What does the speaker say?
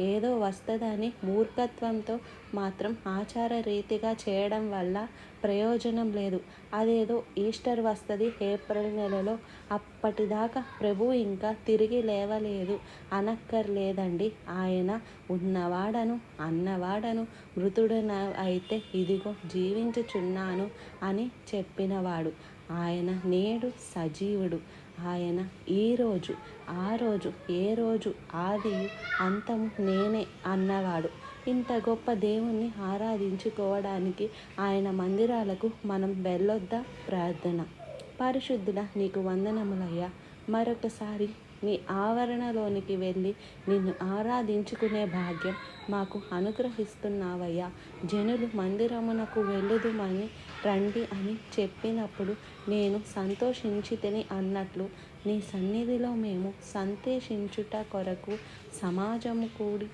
ఏదో వస్తదని మూర్ఖత్వంతో మాత్రం ఆచార రీతిగా చేయడం వల్ల ప్రయోజనం లేదు. అదేదో ఈస్టర్ వస్తుంది ఏప్రిల్ నెలలో, అప్పటిదాకా ప్రభు ఇంకా తిరిగి లేవలేదు అనక్కర్లేదండి. ఆయన ఉన్నవాడను, అన్నవాడను, మృతుడన అయితే ఇదిగో జీవించుచున్నాను అని చెప్పినవాడు. ఆయన నేడు సజీవుడు. ఆయన ఈరోజు, ఆ రోజు, ఏ రోజు, ఆదియు అంతము నేనే అన్నవాడు. ఇంత గొప్ప దేవుణ్ణి ఆరాధించుకోవడానికి ఆయన మందిరాలకు మనం వెళ్ళొద్దా? ప్రార్థన. పరిశుద్ధుడా, నీకు వందనములయ్యా. మరొకసారి నీ ఆవరణలోనికి వెళ్ళి నిన్ను ఆరాధించుకునే భాగ్యం మాకు అనుగ్రహిస్తున్నావయ్యా. జనులు మందిరమునకు వెళ్ళుదుమని రండి అని చెప్పినప్పుడు నేను సంతోషించితిని అన్నట్లు నీ సన్నిధిలో మేము సంతోషించుట కొరకు సమాజము కూడి